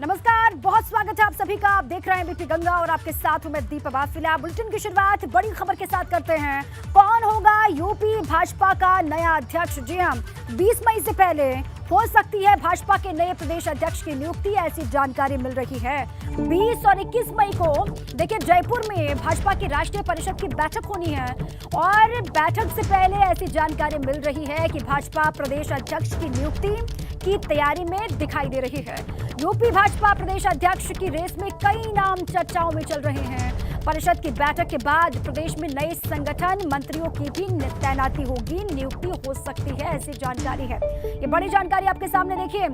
नमस्कार, बहुत स्वागत है आप सभी का। आप देख रहे हैं बीपी गंगा और आपके साथ हूं मैं दीपा बाफिला। बुलेटिन की शुरुआत बड़ी खबर के साथ करते हैं। कौन होगा यूपी भाजपा का नया अध्यक्ष? जी हां, 20 मई से पहले हो सकती है भाजपा के नए प्रदेश अध्यक्ष की नियुक्ति, ऐसी जानकारी मिल रही है। 20 और 21 मई को देखिए जयपुर में भाजपा की राष्ट्रीय परिषद की बैठक होनी है और बैठक से पहले ऐसी जानकारी मिल रही है कि भाजपा प्रदेश अध्यक्ष की नियुक्ति की तैयारी में दिखाई दे रही है। यूपी भाजपा प्रदेश अध्यक्ष की रेस में कई नाम चर्चाओं में चल रहे हैं। परिषद की बैठक के बाद प्रदेश में नए संगठन मंत्रियों की भी तैनाती होगी, नियुक्ति हो सकती है, ऐसी जानकारी है। ये बड़ी जानकारी आपके सामने देखिए।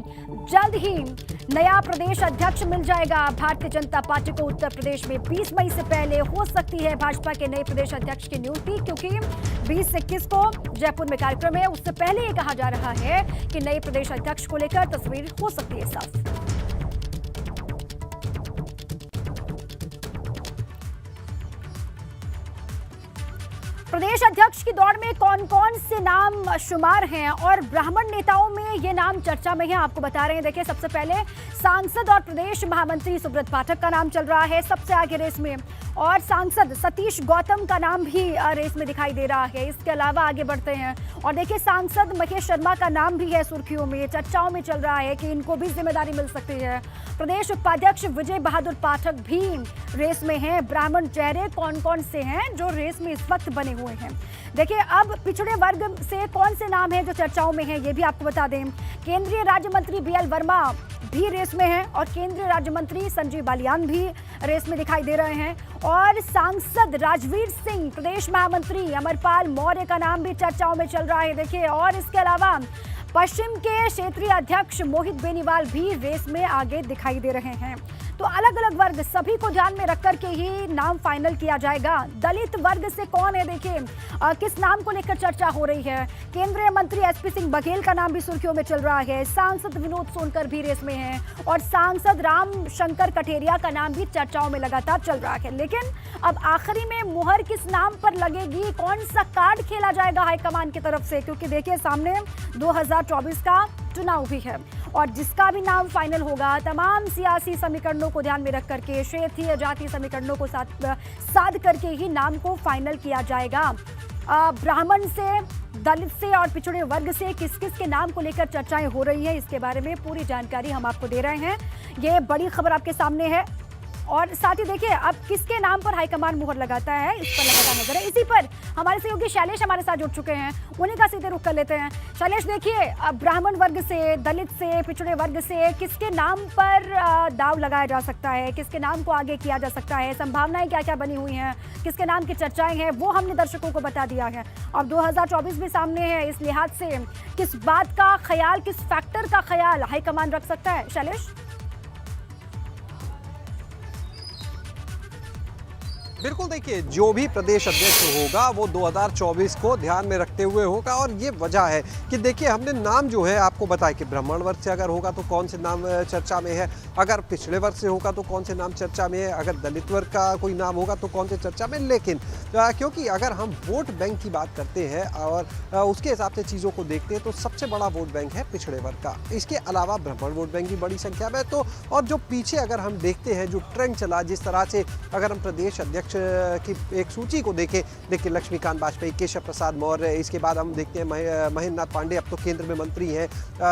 जल्द ही नया प्रदेश अध्यक्ष मिल जाएगा भारतीय जनता पार्टी को उत्तर प्रदेश में। 20 मई से पहले हो सकती है भाजपा के नए प्रदेश अध्यक्ष की नियुक्ति, क्योंकि 20 से 21 को जयपुर में कार्यक्रम है। उससे पहले ये कहा जा रहा है कि नए प्रदेश अध्यक्ष को लेकर तस्वीर हो सकती है साफ। प्रदेश अध्यक्ष की दौड़ में कौन कौन से नाम शुमार हैं और ब्राह्मण नेताओं में ये नाम चर्चा में है, आपको बता रहे हैं। देखिए, सबसे पहले सांसद और प्रदेश महामंत्री सुब्रत पाठक का नाम चल रहा है सबसे आगे रेस में, और सांसद सतीश गौतम का नाम भी रेस में दिखाई दे रहा है। इसके अलावा आगे बढ़ते हैं और देखिए सांसद महेश शर्मा का नाम भी है सुर्खियों में, चर्चाओं में चल रहा है कि इनको भी जिम्मेदारी मिल सकती है। प्रदेश उपाध्यक्ष विजय बहादुर पाठक भी रेस में हैं। ब्राह्मण चेहरे कौन कौन से हैं जो रेस में इस वक्त बने हुए हैं? देखिए, अब पिछड़े वर्ग से कौन से नाम हैं जो चर्चाओं में हैं, ये भी आपको बता दें। केंद्रीय राज्य मंत्री बीएल वर्मा भी रेस में हैं और केंद्रीय राज्य मंत्री संजीव बालियान भी रेस में दिखाई दे रहे हैं, और सांसद राजवीर सिंह, प्रदेश महामंत्री अमरपाल मौर्य का नाम भी चर्चाओं में चल रहा है। देखिए, और इसके अलावा पश्चिम के क्षेत्रीय अध्यक्ष मोहित बेनीवाल भी रेस में आगे दिखाई दे रहे हैं। तो अलग अलग वर्ग सभी को ध्यान में रख करके ही नाम फाइनल किया जाएगा। दलित वर्ग से कौन है? देखिए, किस नाम को लेकर चर्चा हो रही है। केंद्रीय मंत्री एसपी सिंह बघेल का नाम भी सुर्खियों में चल रहा है। सांसद विनोद सोनकर भी रेस में हैं और सांसद राम शंकर कठेरिया का नाम भी चर्चाओं में लगातार चल रहा है। लेकिन अब आखिरी में मुहर किस नाम पर लगेगी, कौन सा कार्ड खेला जाएगा हाईकमान की तरफ से? क्योंकि देखिए, सामने 2024 का चुनाव भी है और जिसका भी नाम फाइनल होगा, तमाम सियासी समीकरणों को ध्यान में रख करके, क्षेत्रीय जाति समीकरणों को साध करके ही नाम को फाइनल किया जाएगा। ब्राह्मण से, दलित से और पिछड़े वर्ग से किस किस के नाम को लेकर चर्चाएं हो रही है, इसके बारे में पूरी जानकारी हम आपको दे रहे हैं। ये बड़ी खबर आपके सामने है और साथ ही देखिए अब किसके नाम पर हाईकमान मुहर लगाता है, इस पर लगातार नजर है। इसी पर हमारे सहयोगी शैलेश हमारे साथ जुड़ चुके हैं, उन्हीं का सीधे रुख कर लेते हैं। शैलेश, देखिए, अब ब्राह्मण वर्ग से, दलित से, पिछड़े वर्ग से किसके नाम पर दाव लगाया जा सकता है, किसके नाम को आगे किया जा सकता है, संभावनाएं क्या क्या बनी हुई हैं, किसके नाम की चर्चाएं हैं, वो हमने दर्शकों को बता दिया है। अब 2024 भी सामने है, इस लिहाज से किस बात का ख्याल, किस फैक्टर का ख्याल हाईकमान रख सकता है? शैलेश। बिल्कुल, देखिए, जो भी प्रदेश अध्यक्ष होगा वो 2024 को ध्यान में रखते हुए होगा, और ये वजह है कि देखिए हमने नाम जो है आपको बताया कि ब्राह्मण वर्ग से अगर होगा तो कौन से नाम चर्चा में है, अगर पिछड़े वर्ग से होगा तो कौन से नाम चर्चा में है, अगर दलित वर्ग का कोई नाम होगा तो कौन से चर्चा में। लेकिन क्योंकि अगर हम वोट बैंक की बात करते हैं और उसके हिसाब से चीज़ों को देखते हैं तो सबसे बड़ा वोट बैंक है पिछड़े वर्ग का। इसके अलावा ब्राह्मण वोट बैंक भी बड़ी संख्या में। तो और जो पीछे अगर हम देखते हैं जो ट्रेंड चला, जिस तरह से अगर हम प्रदेश अध्यक्ष की एक सूची को देखें, देखिए लक्ष्मीकांत वाजपेयी, केशव प्रसाद मौर्य, इसके बाद हम देखते हैं महेंद्र नाथ पांडे, अब तो केंद्र में मंत्री हैं,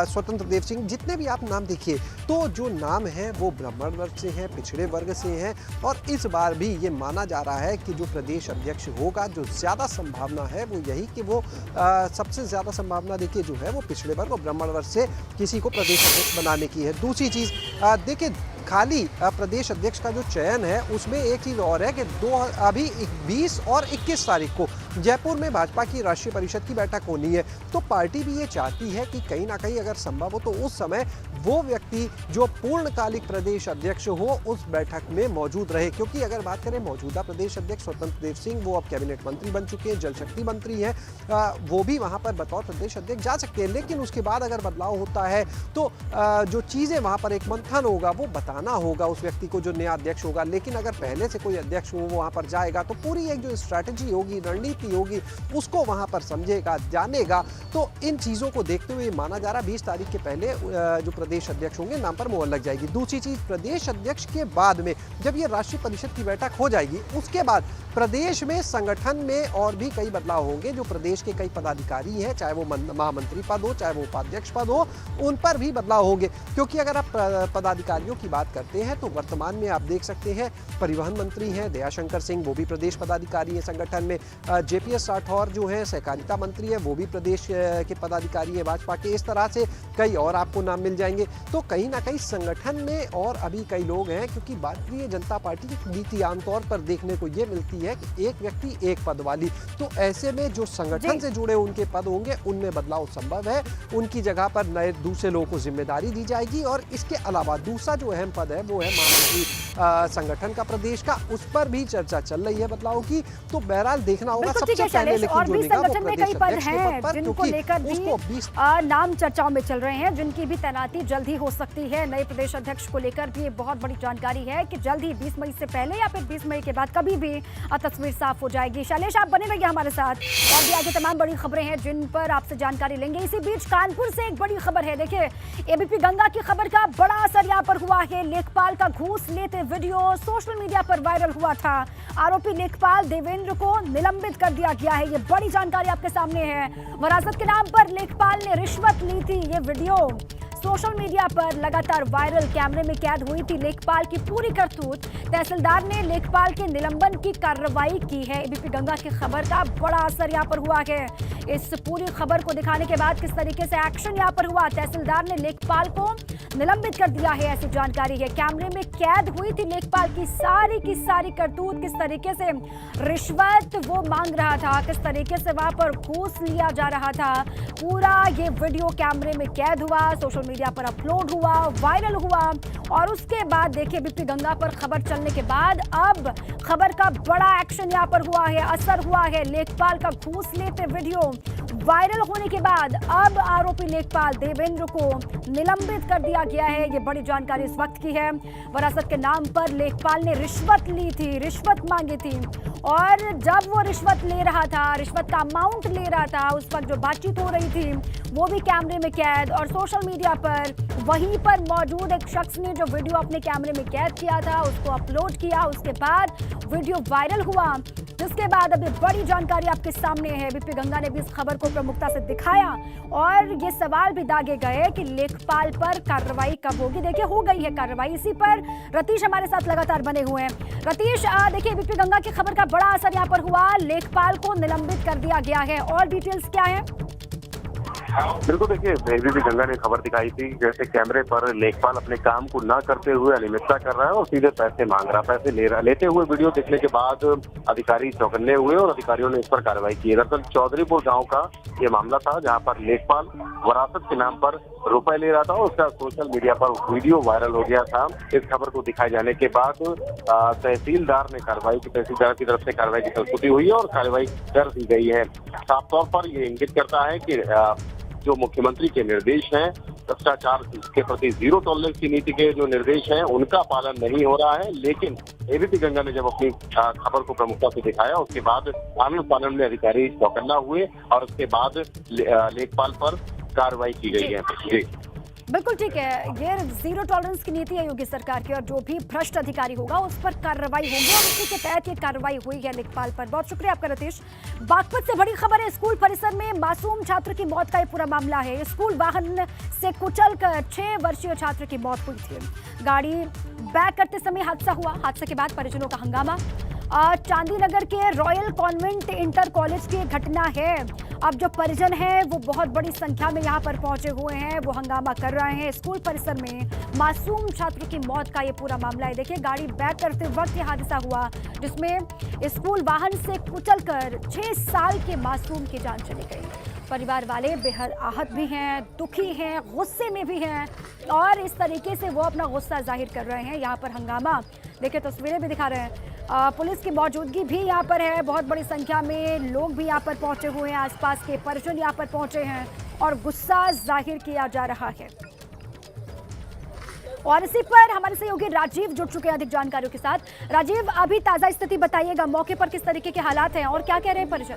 स्वतंत्र देव सिंह, जितने भी आप नाम देखिए तो जो नाम है वो ब्राह्मण वर्ग से हैं, पिछड़े वर्ग से हैं। और इस बार भी ये माना जा रहा है कि जो प्रदेश अध्यक्ष होगा, जो ज़्यादा संभावना है वो यही कि वो सबसे ज़्यादा संभावना देखिए जो है वो पिछड़े वर्ग और ब्राह्मण वर्ग से किसी को प्रदेश अध्यक्ष बनाने की है। दूसरी चीज़ देखिए, खाली प्रदेश अध्यक्ष का जो चयन है उसमें एक चीज़ और है कि अभी 20 और 21 तारीख को जयपुर में भाजपा की राष्ट्रीय परिषद की बैठक होनी है। तो पार्टी भी ये चाहती है कि कहीं ना कहीं अगर संभव हो तो उस समय वो व्यक्ति जो पूर्णकालिक प्रदेश अध्यक्ष हो उस बैठक में मौजूद रहे, क्योंकि अगर बात करें मौजूदा प्रदेश अध्यक्ष स्वतंत्र देव सिंह, वो अब कैबिनेट मंत्री बन चुके हैं, जल शक्ति मंत्री हैं, वो भी वहाँ पर बतौर प्रदेश अध्यक्ष जा सकते हैं। लेकिन उसके बाद अगर बदलाव होता है तो जो चीज़ें वहाँ पर एक मंथन होगा वो बताना होगा उस व्यक्ति को जो नया अध्यक्ष होगा। लेकिन अगर पहले से कोई अध्यक्ष वो वहाँ पर जाएगा तो पूरी एक जो स्ट्रैटेजी होगी, रणनीति की होगी उसको वहाँ पर समझेगा, जानेगा। तो इन चीज़ों को देखते हुए माना जा रहा 20 तारीख के पहले जो प्रदेश अध्यक्ष होंगे नाम पर मोहर लग जाएगी। दूसरी चीज़, प्रदेश अध्यक्ष के बाद में जब ये राष्ट्रीय परिषद की बैठक हो जाएगी उसके बाद प्रदेश में संगठन में और भी कई बदलाव होंगे। जो प्रदेश के कई पदाधिकारी हैं, चाहे वो महामंत्री पद हो, चाहे वो उपाध्यक्ष पद हो, उन पर भी बदलाव होंगे। क्योंकि अगर आप पदाधिकारियों की बात करते हैं तो वर्तमान में आप देख सकते हैं परिवहन मंत्री हैं दयाशंकर सिंह, वो भी प्रदेश पदाधिकारी हैं संगठन में। JPS राठौर जो है सहकारिता मंत्री है, वो भी प्रदेश के पदाधिकारी है भाजपा के। इस तरह से कई और आपको नाम मिल जाएंगे। तो कहीं ना कहीं संगठन में और अभी कई लोग हैं, क्योंकि भारतीय जनता पार्टी की नीति आमतौर पर देखने को ये मिलती है कि एक व्यक्ति एक पद वाली। तो ऐसे में जो संगठन से जुड़े उनके पद होंगे उनमें बदलाव संभव है। उनकी जगह पर नए दूसरे लोगों को जिम्मेदारी दी जाएगी। और इसके अलावा दूसरा जो अहम पद है वो है महामंत्री संगठन का प्रदेश का, उस पर भी चर्चा चल रही है बदलाव की। तो बहरहाल देखना होगा सबसे पहले। लेकिन और जो भी निगाह वो संगठन में कई पद हैं जिनको लेकर भी नाम चर्चाओं में चल रहे हैं, जिनकी भी तैनाती जल्द ही हो सकती है। नए प्रदेश अध्यक्ष को लेकर भी बहुत बड़ी जानकारी है कि जल्द ही 20 मई से पहले या फिर 20 मई के बाद कभी भी तस्वीर साफ हो जाएगी। शैलेश, आप बने रहिए हमारे साथ, और भी आगे तमाम बड़ी खबरें हैं जिन पर आपसे जानकारी लेंगे। इसी बीच कानपुर से एक बड़ी खबर है। देखिए, एबीपी गंगा की खबर का बड़ा असर यहाँ पर हुआ है। लेखपाल का घूस लेते वीडियो सोशल मीडिया पर वायरल हुआ था। आरोपी लेखपाल देवेंद्र को निलंबित कर दिया गया है। ये बड़ी जानकारी आपके सामने है। विरासत के नाम पर लेखपाल ने रिश्वत ली थी। ये वीडियो सोशल मीडिया पर लगातार वायरल, कैमरे में कैद हुई थी लेखपाल की पूरी करतूत। तहसीलदार ने लेखपाल के निलंबन की कार्रवाई की है। एबीपी गंगा की खबर का बड़ा असर यहाँ पर हुआ है। इस पूरी खबर को दिखाने के बाद किस तरीके से एक्शन यहाँ पर हुआ, तहसीलदार ने लेखपाल को निलंबित कर दिया है, ऐसी जानकारी है। कैमरे में कैद हुई थी लेखपाल की सारी करतूत, किस तरीके से रिश्वत वो मांग रहा था, किस तरीके से वहां पर घूस लिया जा रहा था। पूरा ये वीडियो कैमरे में कैद हुआ, सोशल मीडिया पर अपलोड हुआ, वायरल हुआ। और उसके बाद देखिए एबीपी गंगा पर खबर चलने के बाद अब खबर का बड़ा एक्शन यहाँ पर हुआ है, असर हुआ है। लेखपाल का घूस लेते वीडियो वायरल होने के बाद अब आरोपी लेखपाल देवेंद्र को निलंबित कर दिया गया है। ये बड़ी जानकारी इस वक्त की है। विरासत के नाम पर लेखपाल ने रिश्वत ली थी, रिश्वत मांगी थी, और जब वो रिश्वत ले रहा था, रिश्वत का अमाउंट ले रहा था, उस वक्त जो बातचीत हो रही थी वो भी कैमरे में कैद। और सोशल मीडिया पर वहीं पर मौजूद एक शख्स ने जो वीडियो अपने कैमरे में कैद किया था उसको अपलोड किया। उसके बाद वीडियो वायरल हुआ, जिसके बाद अभी बड़ी जानकारी आपके सामने है। एबीपी गंगा ने भी इस खबर को प्रमुखता से दिखाया और ये सवाल भी दागे गए कि लेखपाल पर कार्रवाई कब होगी। देखिए, हो गई है कार्रवाई। इसी पर रतीश हमारे साथ लगातार बने हुए हैं। रतीश, देखिए एबीपी गंगा की खबर का बड़ा असर यहाँ पर हुआ, लेखपाल को निलंबित कर दिया गया है, और डिटेल्स क्या है? बिल्कुल, देखिए एबीपी गंगा ने खबर दिखाई थी जैसे कैमरे पर लेखपाल अपने काम को ना करते हुए अनियमितता कर रहा है और सीधे पैसे मांग रहा, पैसे ले रहा। लेते हुए वीडियो देखने के बाद अधिकारी चौकन्ने हुए और अधिकारियों ने इस पर कार्रवाई की। दरअसल चौधरीपुर गांव का ये मामला था जहां पर लेखपाल विरासत के नाम पर रुपए ले रहा था और उसका सोशल मीडिया पर वीडियो वायरल हो गया था। इस खबर को दिखाए जाने के बाद तहसीलदार ने कार्रवाई की, तहसीलदार की तरफ से कार्रवाई की प्रस्तुति हुई है और कार्रवाई कर दी गई है। साफ तौर पर ये इंगित करता है कि जो मुख्यमंत्री के निर्देश हैं, भ्रष्टाचार के प्रति जीरो टॉलरेंस की नीति के जो निर्देश हैं उनका पालन नहीं हो रहा है। लेकिन एबीपी गंगा ने जब अपनी खबर को प्रमुखता से दिखाया उसके बाद आनंद पानन में अधिकारी चौकन्ना हुए और उसके बाद लेखपाल पर कार्रवाई की गई है। जी बिल्कुल ठीक है, ये जीरो टॉलरेंस की नीति है योगी सरकार की, और जो भी भ्रष्ट अधिकारी होगा उस पर कार्रवाई होगी, और उसी के तहत ये कार्रवाई हुई है लेखपाल पर। बहुत शुक्रिया आपका रतीश। बागपत से बड़ी खबर है, स्कूल परिसर में मासूम छात्र की मौत का ये पूरा मामला है। स्कूल वाहन से कुचलकर 6 वर्षीय छात्र की मौत हुई थी। गाड़ी बैक करते समय हादसा हुआ। हादसे के बाद परिजनों का हंगामा। चांदीनगर के रॉयल कॉन्वेंट इंटर कॉलेज की घटना है। अब जो परिजन हैं वो बहुत बड़ी संख्या में यहाँ पर पहुंचे हुए हैं, वो हंगामा कर रहे हैं। स्कूल परिसर में मासूम छात्र की मौत का ये पूरा मामला है। देखिए, गाड़ी बैक करते वक्त ये हादसा हुआ जिसमें स्कूल वाहन से कुचलकर 6 साल के मासूम की जान चली गई। परिवार वाले बेहद आहत भी हैं, दुखी हैं, गुस्से में भी हैं, और इस तरीके से वो अपना गुस्सा जाहिर कर रहे हैं। यहाँ पर हंगामा, देखिए तस्वीरें भी दिखा रहे हैं। पुलिस की मौजूदगी भी यहाँ पर है, बहुत बड़ी संख्या में लोग भी यहाँ पर पहुँचे हुए हैं, आसपास के परिजन यहाँ पर पहुँचे हैं और गुस्सा जाहिर किया जा रहा है। और इसी पर हमारे सहयोगी राजीव जुड़ चुके हैं अधिक जानकारियों के साथ। राजीव, अभी ताजा स्थिति बताइएगा, मौके पर किस तरीके के हालात हैं और क्या कह रहे हैं परिजन?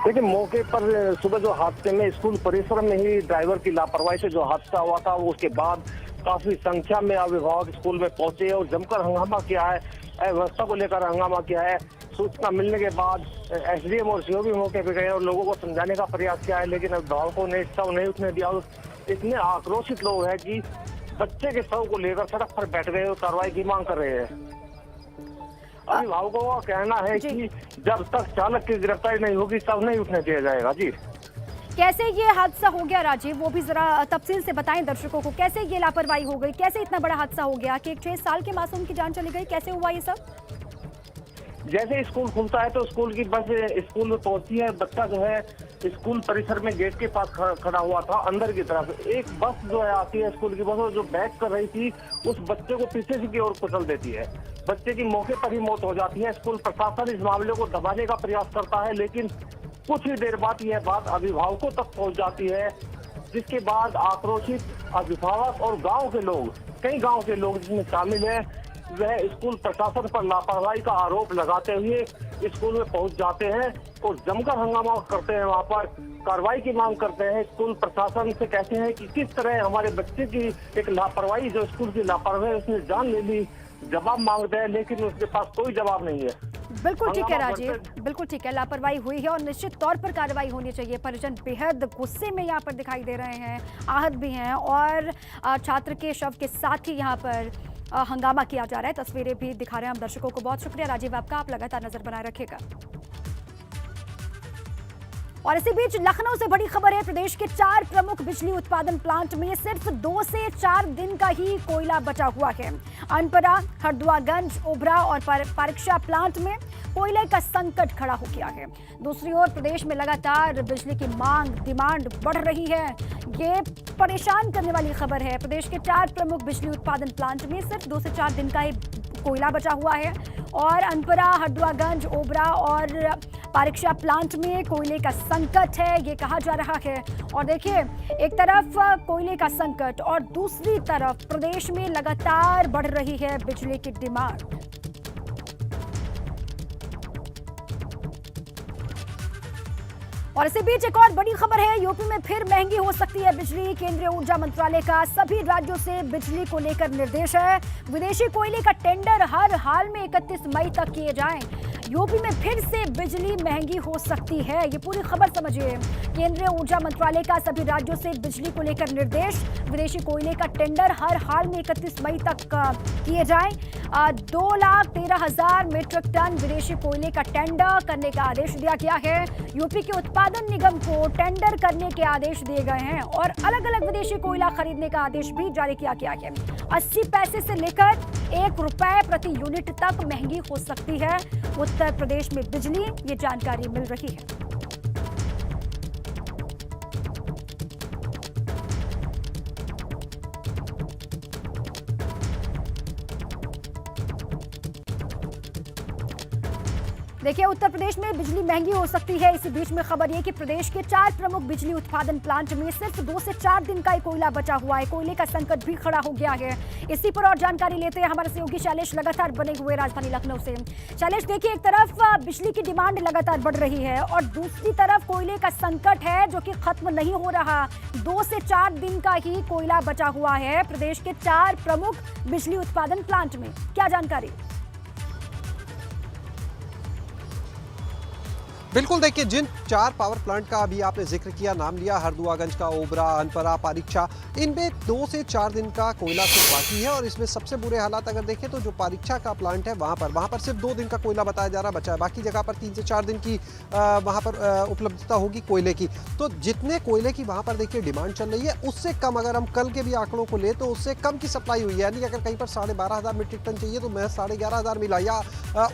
देखिए, मौके पर सुबह जो हादसे में स्कूल परिसर में ही ड्राइवर की लापरवाही से जो हादसा हुआ था, उसके बाद काफी संख्या में अभिभावक स्कूल में पहुंचे और जमकर हंगामा किया है, व्यवस्था को लेकर हंगामा किया है। सूचना मिलने के बाद एसडीएम और सीओ भी मौके पर गए और लोगों को समझाने का प्रयास किया है, लेकिन अभिभावकों ने शव नहीं उठने दिया। इतने आक्रोशित लोग हैं कि बच्चे के शव को लेकर सड़क पर बैठ गए और कार्रवाई की मांग कर रहे हैं। अभिभावकों का कहना है कि जब तक चालक की गिरफ्तारी नहीं होगी तब नहीं उठने दिया जाएगा। जी, कैसे ये हादसा हो गया राजीव, वो भी जरा तफसील से बताएं दर्शकों को। कैसे ये लापरवाही हो गई, कैसे इतना बड़ा हादसा हो गया कि एक 6 साल के मासूम की जान चली गई, कैसे हुआ ये सब? जैसे स्कूल खुलता है तो स्कूल की बस स्कूल में पहुंचती है। बच्चा जो है स्कूल परिसर में गेट के पास खड़ा हुआ था अंदर की तरफ। एक बस जो है आती है स्कूल की बस, और जो बैक कर रही थी उस बच्चे को पीछे से की ओर कुचल देती है। बच्चे की मौके पर ही मौत हो जाती है। स्कूल प्रशासन इस मामले को दबाने का प्रयास करता है, लेकिन कुछ ही देर बाद यह बात अभिभावकों तक पहुंच जाती है, जिसके बाद आक्रोशित अभिभावक और गांव के लोग, कई गांव के लोग जिसमें शामिल है, वह स्कूल प्रशासन पर लापरवाही का आरोप लगाते हुए स्कूल में पहुंच जाते हैं और जमकर हंगामा करते हैं। वहां पर कार्रवाई की मांग करते हैं। स्कूल प्रशासन से कहते हैं कि किस तरह हमारे बच्चे की एक लापरवाही, जो स्कूल की लापरवाही, उसने जान ले ली, जवाब मांगते हैं, लेकिन उसके पास कोई जवाब नहीं है। बिल्कुल ठीक है राजीव, बिल्कुल ठीक है, लापरवाही हुई है और निश्चित तौर पर कार्रवाई होनी चाहिए। परिजन बेहद गुस्से में यहाँ पर दिखाई दे रहे हैं, आहत भी हैं और छात्र के शव के साथ ही यहाँ पर हंगामा किया जा रहा है। तस्वीरें भी दिखा रहे हैं हम दर्शकों को। बहुत शुक्रिया राजीव आपका, आप लगातार नजर बनाए रखिएगा। और इसी बीच लखनऊ से बड़ी खबर है। प्रदेश के 4 प्रमुख बिजली उत्पादन प्लांट में सिर्फ 2 से 4 दिन का ही कोयला बचा हुआ है। अनपरा, हरदुआगंज, ओबरा और परीक्षा प्लांट में कोयले का संकट खड़ा हो गया है। दूसरी ओर प्रदेश में लगातार बिजली की डिमांड बढ़ रही है। ये परेशान करने वाली खबर है। प्रदेश के 4 प्रमुख बिजली उत्पादन प्लांट में सिर्फ 2 से 4 दिन का ही कोयला बचा हुआ है और अनपरा, हरदुआगंज, ओबरा और परीक्षा प्लांट में कोयले का संकट है, ये कहा जा रहा है। और देखिए, एक तरफ कोयले का संकट और दूसरी तरफ प्रदेश में लगातार बढ़ रही है बिजली की डिमांड। और इसी बीच एक और बड़ी खबर है। यूपी में फिर महंगी हो सकती है बिजली। केंद्रीय ऊर्जा मंत्रालय का सभी राज्यों से बिजली को लेकर निर्देश है। विदेशी कोयले का टेंडर हर हाल में 31 मई तक किए जाएं। यूपी में फिर से बिजली महंगी हो सकती है, ये पूरी खबर समझिए। केंद्रीय ऊर्जा मंत्रालय का सभी राज्यों से बिजली को लेकर निर्देश। विदेशी कोयले का टेंडर हर हाल में 31 मई तक किए जाएं। 2,13,000 मीट्रिक टन विदेशी कोयले का टेंडर करने का आदेश दिया गया है। यूपी के उत्पादन निगम को टेंडर करने के आदेश दिए गए हैं और अलग अलग विदेशी कोयला खरीदने का आदेश भी जारी किया गया है। 80 पैसे से लेकर 1 रुपए प्रति यूनिट तक महंगी हो सकती है उत्तर प्रदेश में बिजली, ये जानकारी मिल रही है। देखिए, उत्तर प्रदेश में बिजली महंगी हो सकती है। इसी बीच में खबर ये कि प्रदेश के 4 प्रमुख बिजली उत्पादन प्लांट में सिर्फ 2 से 4 दिन का ही कोयला बचा हुआ है। कोयले का संकट भी खड़ा हो गया है। इसी पर और जानकारी लेते हैं हमारे सहयोगी शैलेश लगातार बने हुए राजधानी लखनऊ से। शैलेश, देखिए, एक तरफ बिजली की डिमांड लगातार बढ़ रही है और दूसरी तरफ कोयले का संकट है जो कि खत्म नहीं हो रहा। 2 से 4 दिन का ही कोयला बचा हुआ है प्रदेश के 4 प्रमुख बिजली उत्पादन प्लांट में, क्या जानकारी? बिल्कुल, देखिए, जिन 4 पावर प्लांट का अभी आपने जिक्र किया, नाम लिया, हरदुआगंज का, ओबरा, अनपरा, परीक्षा, इनमें 2 से 4 दिन का कोयला सिर्फ बाकी है। और इसमें सबसे बुरे हालात अगर देखें तो जो परीक्षा का प्लांट है वहाँ पर सिर्फ 2 दिन का कोयला बताया जा रहा बचा है। बाकी जगह पर 3 से 4 दिन की वहाँ पर उपलब्धता होगी कोयले की। तो जितने कोयले की वहाँ पर देखिए डिमांड चल रही है, उससे कम, अगर हम कल के भी आंकड़ों को ले तो उससे कम की सप्लाई हुई है। यानी अगर कहीं पर 12,500 मीट्रिक टन चाहिए तो महज 11,500 मिला, या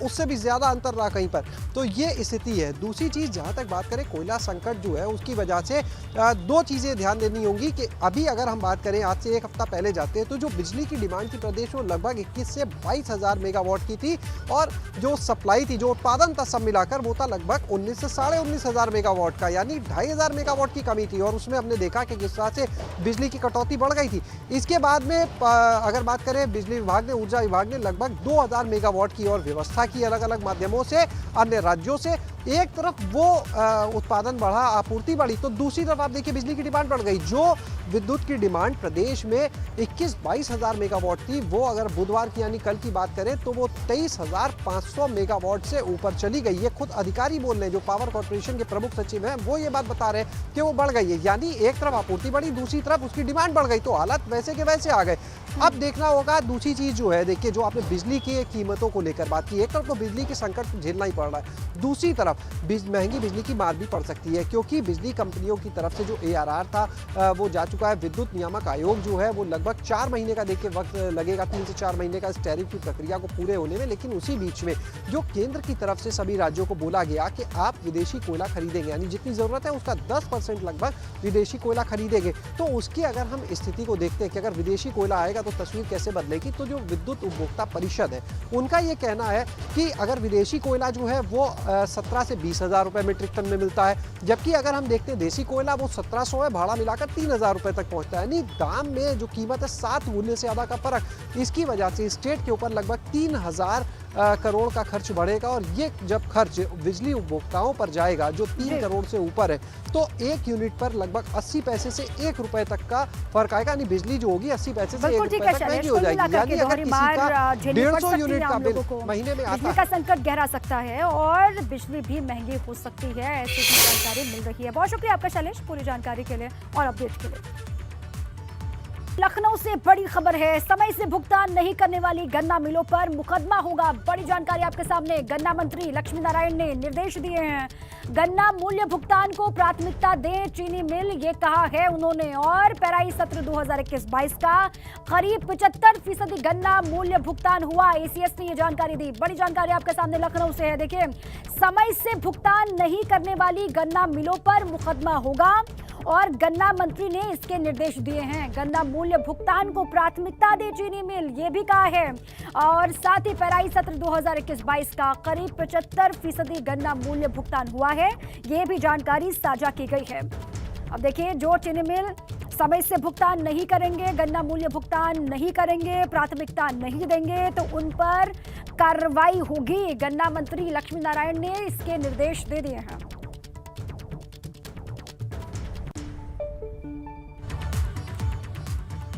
उससे भी ज़्यादा अंतर रहा कहीं पर। तो ये स्थिति है। दूसरी चीज़ जहाँ तक बात करें कोयला संकट जो है उसकी वजह से दो चीज़ें ध्यान देनी होंगी कि अभी अगर हम बात करें आज से एक हफ्ता पहले जाते हैं तो जो बिजली की डिमांड थी प्रदेश में लगभग 21 से 22,000 मेगावाट की थी और जो सप्लाई थी जो उत्पादन था सब मिलाकर वो था लगभग 19 से 19,500 मेगावाट का, यानी 2,500 मेगावाट की कमी थी और उसमें हमने देखा कि किस तरह से बिजली की कटौती बढ़ गई थी। इसके बाद में अगर बात करें बिजली विभाग ने ऊर्जा विभाग ने लगभग 2,000 मेगावाट की और व्यवस्था की अलग अलग माध्यमों से अन्य राज्यों से। एक तरफ वो उत्पादन बढ़ा, आपूर्ति बढ़ी, तो दूसरी तरफ आप देखिए बिजली की डिमांड बढ़ गई। जो विद्युत की डिमांड प्रदेश में 21-22,000 मेगावाट थी वो अगर बुधवार की यानी कल की बात करें तो वो 23,500 मेगावाट से ऊपर चली गई। ये खुद अधिकारी बोल रहे हैं, जो पावर कॉर्पोरेशन के प्रमुख सचिव हैं वो ये बात बता रहे हैं कि वो बढ़ गई है, यानी एक तरफ आपूर्ति बढ़ी दूसरी तरफ उसकी डिमांड बढ़ गई, तो हालत वैसे के वैसे आ गए। अब देखना होगा दूसरी चीज जो है, देखिए जो आपने बिजली की कीमतों को लेकर बात की, एक तरफ तो बिजली की संकट झेलना ही पड़ रहा है, दूसरी तरफ महंगी बिजली की मार भी पड़ सकती है, क्योंकि बिजली कंपनियों की तरफ से जो ARR था वो जा चुका है। विद्युत नियामक आयोग जो है वो लगभग 4 महीने का देखिए वक्त लगेगा, 3 से 4 महीने का इस टैरिफ की प्रक्रिया को पूरे होने में। लेकिन उसी बीच में जो केंद्र की तरफ से सभी राज्यों को बोला गया कि आप विदेशी कोयला खरीदेंगे, यानी जितनी जरूरत है उसका 10% लगभग विदेशी कोयला खरीदेंगे, तो उसकी अगर हम स्थिति को देखते हैं कि अगर विदेशी कोयला आएगा तो तस्वीर कैसे बदलेगी, तो जो विद्युत उपभोक्ता परिषद है उनका ये कहना है कि अगर विदेशी कोयला जो है वो 17 से 20,000 रुपए मीट्रिक टन में मिलता है, जबकि अगर हम देखते हैं देसी कोयला वो 1700 है, भाड़ा मिलाकर 3,000 रुपए तक पहुंचता है, यानी दाम में जो कीमत है 7 गुने से ज्यादा का फर्क। इसकी वजह से स्टेट के ऊपर लगभग 3,000 करोड़ का खर्च बढ़ेगा और ये जब खर्च बिजली उपभोक्ताओं पर जाएगा जो 3 करोड़ से ऊपर है, तो एक यूनिट पर लगभग 80 पैसे से 1 रुपए तक का फर्क आएगा, यानी बिजली जो होगी 80 पैसे से 1 रुपए तक महंगी हो जाएगी। यानी अगर किसी का 150 यूनिट का बिल महीने में आता बिजली का संकट गहरा सकता है और बिजली भी महंगी हो सकती है, ऐसी भी जानकारी मिल रही है। बहुत शुक्रिया आपका शैलेश पूरी जानकारी के लिए और अपडेट के लिए। लखनऊ से बड़ी खबर है, समय से भुगतान नहीं करने वाली गन्ना मिलों पर मुकदमा होगा। बड़ी जानकारी आपके सामने, गन्ना मंत्री लक्ष्मी नारायण ने निर्देश दिए हैं, गन्ना मूल्य भुगतान को प्राथमिकता दें चीनी मिल, ये कहा है उन्होंने। और पेराई सत्र 2021-22 का करीब 75% गन्ना मूल्य भुगतान हुआ, ACS ने ये जानकारी दी। बड़ी जानकारी आपके सामने लखनऊ से है, देखिए समय से भुगतान नहीं करने वाली गन्ना मिलों पर मुकदमा होगा और गन्ना मंत्री ने इसके निर्देश दिए हैं। गन्ना मूल्य भुगतान को प्राथमिकता दे चीनी मिल, ये भी कहा है। और साथ ही पेराई सत्र 2021-22 का करीब 75% गन्ना मूल्य भुगतान हुआ है, ये भी जानकारी साझा की गई है। अब देखिए जो चीनी मिल समय से भुगतान नहीं करेंगे, गन्ना मूल्य भुगतान नहीं करेंगे, प्राथमिकता नहीं देंगे, तो उन पर कार्रवाई होगी। गन्ना मंत्री लक्ष्मी नारायण ने इसके निर्देश दे दिए हैं।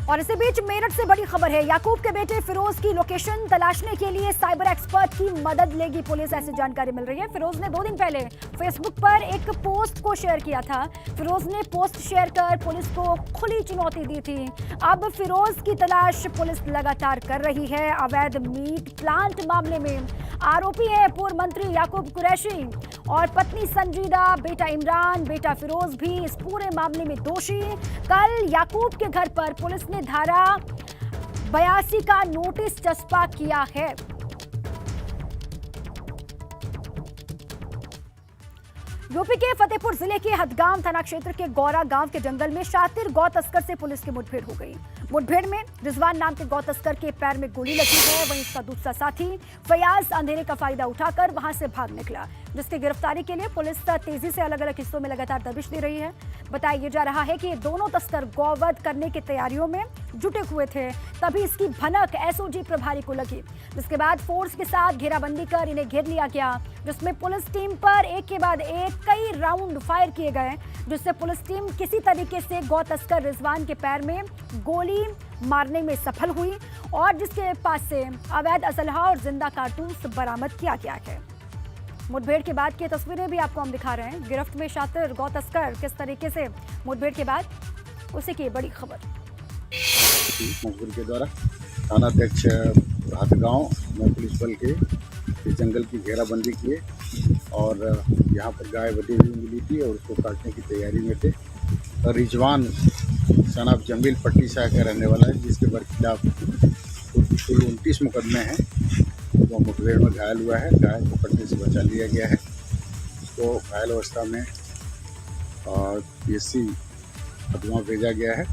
और इसी बीच मेरठ से बड़ी खबर है, याकूब के बेटे फिरोज की लोकेशन तलाशने के लिए साइबर एक्सपर्ट की मदद लेगी पुलिस, ऐसी जानकारी मिल रही है। फिरोज ने 2 दिन पहले फेसबुक पर एक पोस्ट को शेयर किया था। फिरोज ने पोस्ट शेयर कर पुलिस को खुली चुनौती दी थी। अब फिरोज की तलाश पुलिस लगातार कर रही है। अवैध मीट प्लांट मामले में आरोपी है पूर्व मंत्री याकूब कुरैशी और पत्नी संजीदा, बेटा इमरान, बेटा फिरोज भी इस पूरे मामले में दोषी। कल याकूब के घर पर पुलिस ने धारा 82 का नोटिस चस्पा किया है। यूपी के फतेहपुर जिले के हदगाम थाना क्षेत्र के गौरा गांव के जंगल में शातिर गौ तस्कर से पुलिस की मुठभेड़ हो गई। मुठभेड़ में रिजवान नाम के गौ तस्कर के पैर में गोली लगी है, वहीं इसका दूसरा साथी फयाज अंधेरे का फायदा उठाकर वहां से भाग निकला, जिसकी गिरफ्तारी के लिए पुलिस तेजी से अलग अलग हिस्सों में लगातार दबिश दे रही है। बताया जा रहा है कि ये दोनों तस्कर गौवध करने की तैयारियों में जुटे हुए थे, तभी इसकी भनक एसओजी प्रभारी को लगी, जिसके बाद फोर्स के साथ घेराबंदी कर इन्हें घेर लिया गया, जिसमें पुलिस टीम पर एक के बाद एक कई राउंड फायर किए गए, जिससे पुलिस टीम किसी तरीके से गौ तस्कर रिजवान के पैर में गोली मारने में सफल हुई और जिसके पास से अवैध असलहा और जिंदा कारतूस बरामद किया गया है। मुठभेड़ के बाद की तस्वीरें भी आपको हम दिखा रहे हैं। गिरफ्त में शातिर गौ तस्कर किस तरीके से मुठभेड़ के बाद, उसी की बड़ी खबर। मजबूर के द्वारा थानाध्यक्ष हदगांव में पुलिस बल के जंगल की घेराबंदी किए और यहाँ पर गाय बधी हुई मिली थी और उसको काटने की तैयारी में थे। और रिजवान सनाब जमील पट्टी शाह का रहने वाला है, जिसके खिलाफ कुल 29 मुकदमे हैं। वो मुठभेड़ में घायल हुआ है, घायल को पटने से बचा लिया गया है उसको घायल अवस्था में PSC हथुआ भेजा गया है।